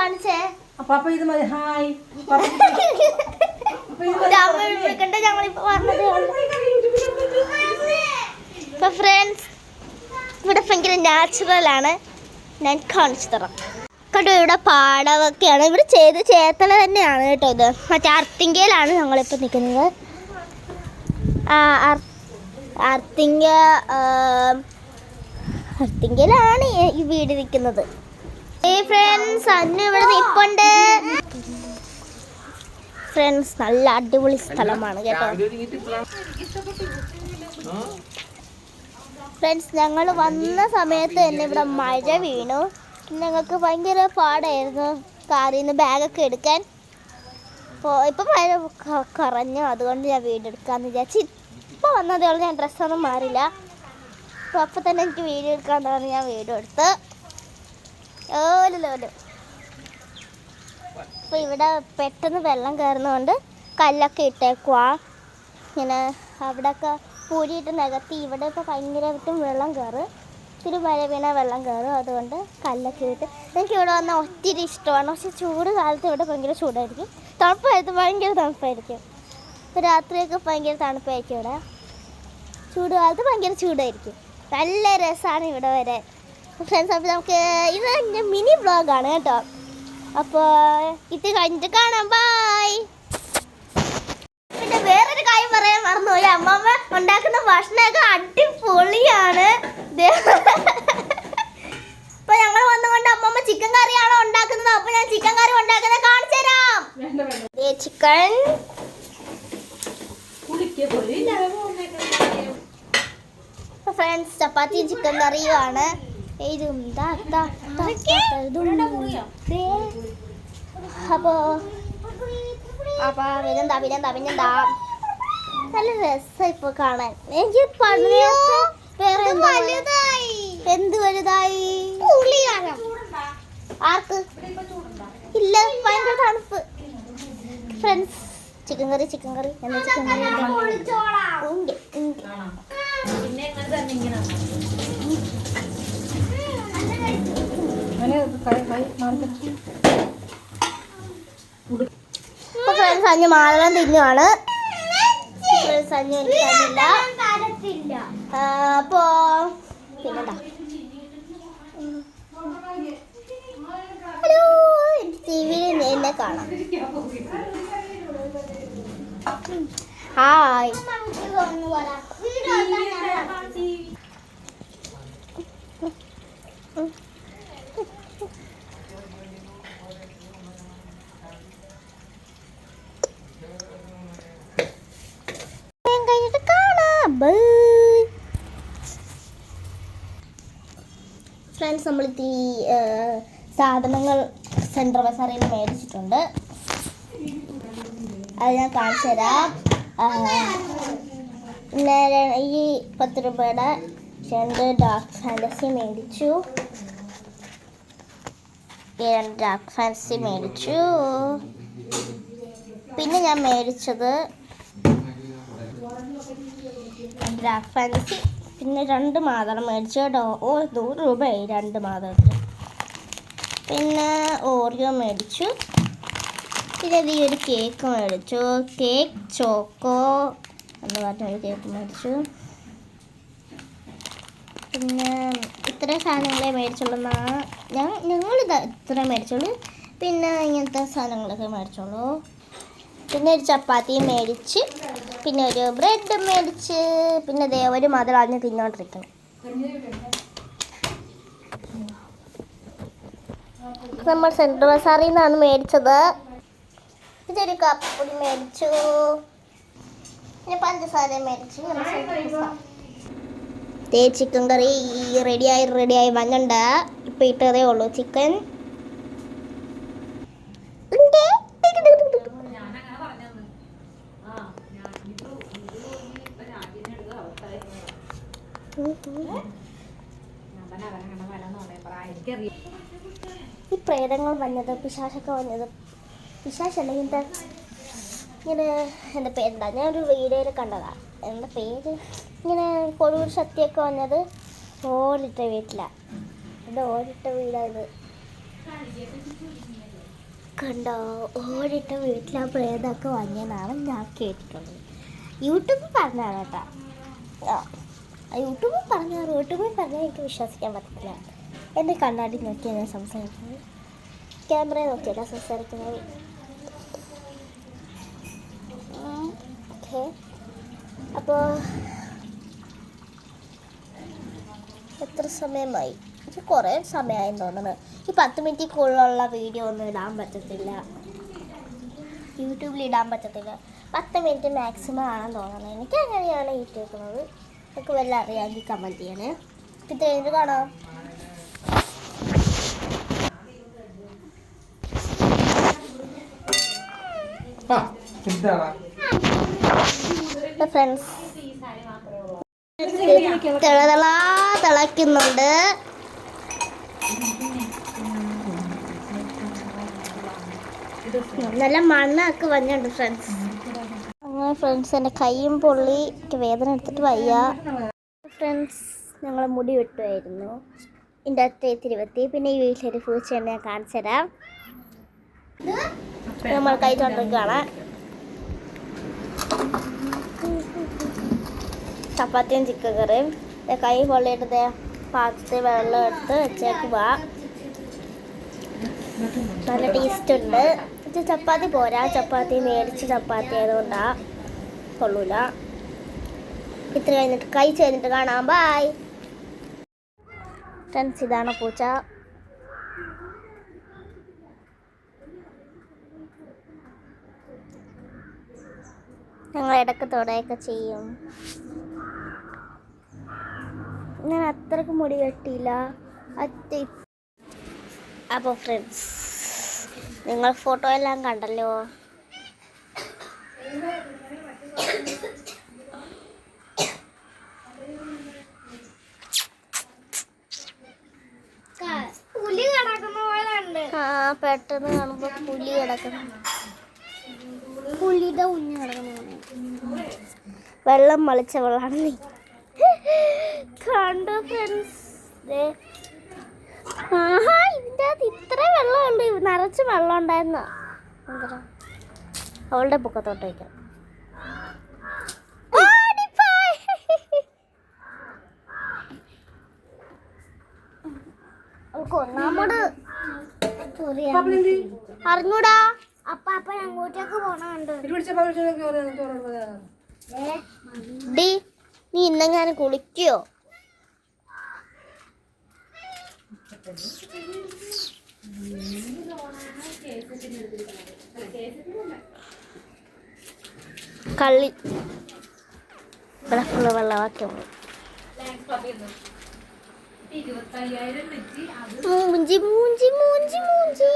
കാണിച്ചേ. അപ്പൊ ഇത് മതി. ഹായ് ഫ്രണ്ട്സ്, ഇവിടെ ഭയങ്കര നാച്ചുറൽ ആണ്. ഞാൻ കാണിച്ചു തരാം. കണ്ടോ, ഇവിടെ പാടമൊക്കെയാണ്. ഇവിടെ ചേത്തല തന്നെയാണ് കേട്ടോ. ഇത് മറ്റേ അർത്തിങ്കയിലാണ് ഞങ്ങളിപ്പോൾ നിൽക്കുന്നത്. അർത്തിങ്കയിലാണ് ഈ വീട് നിൽക്കുന്നത്. ഫ്രണ്ട്സ്, അന്ന് ഇവിടെ നിൽപ്പുണ്ട്. ഫ്രണ്ട്സ്, നല്ല അടിപൊളി സ്ഥലമാണ് കേട്ടോ. ഫ്രണ്ട്സ്, ഞങ്ങൾ വന്ന സമയത്ത് തന്നെ ഇവിടെ മഴ വീണു. ഞങ്ങൾക്ക് ഭയങ്കര പാടായിരുന്നു കാറിൽ നിന്ന് ബാഗൊക്കെ എടുക്കാൻ. അപ്പോൾ ഇപ്പം മഴ കുറഞ്ഞു, അതുകൊണ്ട് ഞാൻ വീഡിയോ എടുക്കാമെന്ന് വിചാരിച്ചു. ഇപ്പോൾ വന്നതേ ഉള്ളൂ, ഞാൻ ഡ്രസ്സൊന്നും മാറില്ല. അപ്പോൾ തന്നെ എനിക്ക് വീഡിയോ എടുക്കാമെന്ന് പറഞ്ഞ് ഞാൻ വീഡിയോ എടുത്ത്. ഓലോ അപ്പോൾ ഇവിടെ പെട്ടെന്ന് വെള്ളം കയറുന്നതുകൊണ്ട് കല്ലൊക്കെ ഇട്ടേക്കുവാ. ഇങ്ങനെ അവിടെയൊക്കെ പൂരിയിട്ട് നികത്തി. ഇവിടെ ഇപ്പോൾ ഭയങ്കരമായിട്ടും വെള്ളം കയറും. ഇത്തിരി മഴ വീണ വെള്ളം കയറും. അതുകൊണ്ട് കല്ലൊക്കെ ഇട്ട് എനിക്ക് ഇവിടെ വന്നാൽ ഒത്തിരി ഇഷ്ടമാണ്. പക്ഷെ ചൂട് കാലത്ത് ഇവിടെ ഭയങ്കര ചൂടായിരിക്കും. തണുപ്പായിട്ട് ഭയങ്കര തണുപ്പായിരിക്കും. ഇപ്പോൾ രാത്രിയൊക്കെ ഭയങ്കര തണുപ്പായിരിക്കും ഇവിടെ. ചൂട് കാലത്ത് ഭയങ്കര ചൂടായിരിക്കും. നല്ല രസമാണ് ഇവിടെ വരെ. ഫ്രണ്ട്സ്, അപ്പോൾ നമുക്ക് ഇത് എൻ്റെ മിനി വ്ളോഗാണ് കേട്ടോ. അപ്പോൾ ഇത് കഴിഞ്ഞിട്ട് കാണാം. ബൈ. പിന്നെ വേറൊരു കാര്യം പറയാൻ മറന്നുപോയി. അമ്മമ്മ ഉണ്ടാക്കുന്ന ഭക്ഷണമൊക്കെ അടിപൊളിയാണ്. അപ്പൊ ഞങ്ങൾ വന്നുകൊണ്ട് അമ്മമ്മ ചിക്കൻ കറിയാണോ ഉണ്ടാക്കുന്നത്. അപ്പൊ ഞാൻ ചിക്കൻ കറി ഉണ്ടാക്കുന്നത് കാണിച്ചു തരാം. ചിക്കൻ ഫ്രണ്ട്സ്, ചപ്പാത്തിയും ചിക്കൻ കറിയുമാണ്. അപ്പൊ പിന്നെന്താ നല്ല രസം ഇപ്പൊ കാണാൻ. എനിക്ക് വേറെ എന്ത് വലുതായി? ആർക്ക് ഇല്ല, ഭയങ്കര തണുപ്പ്. ഫ്രണ്ട്സ്, ചിക്കൻ കറി എന്താ ചിക്കൻ കറി ഉണ്ട്. ഫ്രണ്ട്സ്, അഞ്ഞ് മാതളം തിന്നുവാണ്. ഫ്രണ്ട്സ്, അഞ്ഞ് എനിക്ക് തന്നില്ല. അപ്പോ പിന്നെന്താ, ഹലോ, ടി വിയിൽ എന്നെ കാണാം. ഹായ്. ഫ്രണ്ട്സ്, നമ്മളിത്തിരി സാധനങ്ങൾ സെൻട്രൽ ബസാറിൽ മേടിച്ചിട്ടുണ്ട്. അത് ഞാൻ കാണിച്ചു തരാം. പിന്നെ ഈ 10 രൂപയുടെ 2 ഡാർക്ക് ഫാൻറ്റസി മേടിച്ചു. പിന്നെ ഞാൻ മേടിച്ചത് ഡാർക്ക് ഫാൻറ്റസി. പിന്നെ 2 മാതളം മേടിച്ചു കേട്ടോ. 100 രൂപയായി 2 മാതളത്തിന്. പിന്നെ ഓറിയോ മേടിച്ചു. പിന്നെ ഈ ഒരു കേക്ക് മേടിച്ചു. കേക്ക് ചോക്കോ എന്ന് പറഞ്ഞൊരു കേക്ക് മേടിച്ചു. പിന്നെ ഇത്രയും സാധനങ്ങളെ മേടിച്ചുള്ളൂ. ഞങ്ങളിത് ഇത്ര മേടിച്ചുള്ളൂ. പിന്നെ ഇങ്ങനത്തെ സാധനങ്ങളൊക്കെ മേടിച്ചോളൂ. പിന്നെ ഒരു ചപ്പാത്തി മേടിച്ച്, പിന്നെ ഒരു ബ്രെഡ് മേടിച്ച്, പിന്നെ ദേ ഒരു മധുരം അതിന് തിന്നോണ്ടിരിക്കണം. നമ്മൾ സെൻട്രൽ ബസാറിൽ നിന്നാണ് മേടിച്ചത്. ഇതൊരു കപ്പൊടി മേടിച്ചു. പിന്നെ പഞ്ചസാര മേടിച്ചു. ചിക്കൻ കറി റെഡിയായി വന്നിട്ടുണ്ട്. ഇപ്പം ഇട്ടതേ ഉള്ളൂ ചിക്കൻ. ഈ പ്രേതങ്ങൾ വന്നത്, പിശാചൊക്കെ വന്നത്, പിശാചല്ല, ഇങ്ങനെ എന്താ പേരെന്താ, ഞാനൊരു വീഡിയോയിൽ കണ്ടതാണ്. എന്താ പേര്, ഇങ്ങനെ കൊടൂർ ശക്തിയൊക്കെ വന്നത് ഓടിട്ട വീട്ടിലാണ്. ഇത് ഓടിട്ട വീടായത്. കണ്ടോ, ഓടിട്ട വീട്ടിൽ ആ പ്രേതമൊക്കെ വന്നതാണ് ഞാൻ കേട്ടിട്ടുള്ളത്. യൂട്യൂബിൽ പറഞ്ഞതാണ് കേട്ടോ. യൂട്യൂബിൽ പറഞ്ഞാൽ എനിക്ക് വിശ്വസിക്കാൻ പറ്റത്തില്ല. എൻ്റെ കണ്ണാടി നോക്കിയാണ് ഞാൻ സംസാരിക്കുന്നത്, ക്യാമറ നോക്കിയല്ല സംസാരിക്കുന്നത്. ഓക്കെ, അപ്പോൾ എത്ര സമയമായി? ഇത് കുറേ സമയമായി തോന്നുന്നത്. ഈ 10 മിനിറ്റിൽ കൂടുതലുള്ള വീഡിയോ ഒന്നും ഇടാൻ പറ്റത്തില്ല, യൂട്യൂബിൽ ഇടാൻ പറ്റത്തില്ല. 10 മിനിറ്റ് മാക്സിമം ആണെന്ന് തോന്നുന്നത്. എനിക്ക് അങ്ങനെയാണ് ഇട്ടേക്കുന്നത്. നിങ്ങൾക്ക് വല്ല അറിയാമെങ്കിൽ കമൻറ്റ് ചെയ്യണേ. ഇത് കഴിഞ്ഞ് കാണാം. ഫ്രണ്ട്സ് തിളക്കുന്നുണ്ട്. നല്ല മണ്ണൊക്കെ വന്നിട്ടുണ്ട് ഫ്രണ്ട്സ്. അങ്ങനെ ഫ്രണ്ട്സ് എൻ്റെ കൈയും പൊള്ളി, എനിക്ക് വേദന എടുത്തിട്ട് വയ്യ. ഫ്രണ്ട്സ് ഞങ്ങൾ മുടി വെട്ടുമായിരുന്നു. ഇതിൻ്റെ അകത്ത് തിരുവത്തി. പിന്നെ ഈ വീട്ടിലൊരു പൂച്ചയുണ്ട്, ഞാൻ കാണിച്ചു തരാം. നമ്മൾ കൈ തൊണ്ടിരിക്കുകയാണ്. ചപ്പാത്തിയും ചിക്കൻ കറിയും. കൈ പൊള്ളിയിട്ട് പാത്രത്തിൽ വെള്ളം എടുത്ത് വെച്ചേക്കുക. നല്ല ടേസ്റ്റ് ഉണ്ട്. ചപ്പാത്തി പോരാ, ചപ്പാത്തി മേടിച്ച് ചപ്പാത്തി ആയതുകൊണ്ടാണ് കൊള്ളൂല. ഇത്ര കഴിഞ്ഞിട്ട് കഴിച്ച് കഴിഞ്ഞിട്ട് കാണാം. Bye friends. ഇതാണ് പൂച്ച. ഞങ്ങൾ ഇടയ്ക്ക് തുടയൊക്കെ ചെയ്യും. ഞാൻ അത്രയ്ക്ക് മുടി വെട്ടിയില്ല. അപ്പോൾ ഫ്രണ്ട്സ് നിങ്ങൾ ഫോട്ടോ എല്ലാം കണ്ടല്ലോ. പുലി കിടക്കുന്ന പോലെ ഉണ്ട്. പെട്ടെന്ന് കാണുമ്പോൾ പുലി കിടക്കുന്നു, പുലിയുടെ കുഞ്ഞ് കിടക്കുന്ന പോലെ. വെള്ളം മളിച്ച വെള്ളമാണ് നീ കണ്ടോ ഫ്രണ്ട്സ്. ആഹാ, ഇതിൻ്റെ അകത്ത് ഇത്ര വെള്ളമുണ്ട്. നിറച്ച് വെള്ളം ഉണ്ടായിരുന്ന അവളുടെ പൊക്കത്തോട്ട് വയ്ക്കാം. ഒന്നാമത് അറിഞ്ഞൂടാ. അപ്പ അങ്ങോട്ടേക്ക് പോണുണ്ട്. നീ ഇന്നെങ്ങാനും കുളിക്കോ? കള്ളി ഇവിടെ ഫുള്ള് വെള്ളമാക്കി മൂഞ്ചി മൂഞ്ചി മൂഞ്ചി മൂഞ്ചി.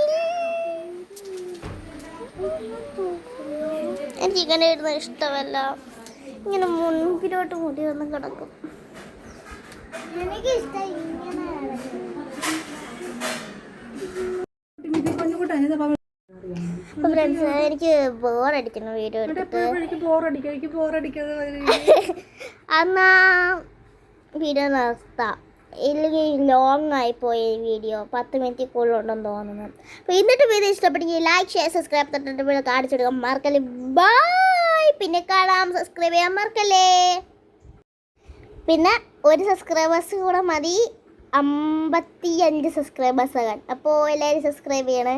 എനിക്ക് ഇങ്ങനെ ഇടുന്ന ഇഷ്ടമല്ല. ഇങ്ങനെ മുൻപിലോട്ട് മുടി വന്ന് കിടക്കും. എനിക്ക് ഇഷ്ടം ഇങ്ങനെ. ഫ്രണ്ട്സ്, എനിക്ക് ബോറടിക്കുന്നു വീഡിയോ എടുത്തിട്ട്. എന്നാ വീഡിയോ നിർത്താം, ഇല്ലെങ്കിൽ ലോങ് ആയിപ്പോയി വീഡിയോ. 10 മിനിറ്റ് കൂടുതലുണ്ടെന്ന് തോന്നുന്നു. അപ്പോൾ ഇന്നത്തെ വീഡിയോ ഇഷ്ടപ്പെട്ടെങ്കിൽ ലൈക്ക്, ഷെയർ, സബ്സ്ക്രൈബ് തൊട്ടിട്ട് വീഡിയോ കാണിച്ചെടുക്കാൻ മറക്കല്ലേ. ബായ്. പിന്നെ കാണാം. സബ്സ്ക്രൈബ് ചെയ്യാൻ മറക്കല്ലേ. പിന്നെ 1 സബ്സ്ക്രൈബേഴ്സ് കൂടെ മതി 55 സബ്സ്ക്രൈബേഴ്സ് ആകാൻ. അപ്പോൾ എല്ലാവരും സബ്സ്ക്രൈബ് ചെയ്യണേ.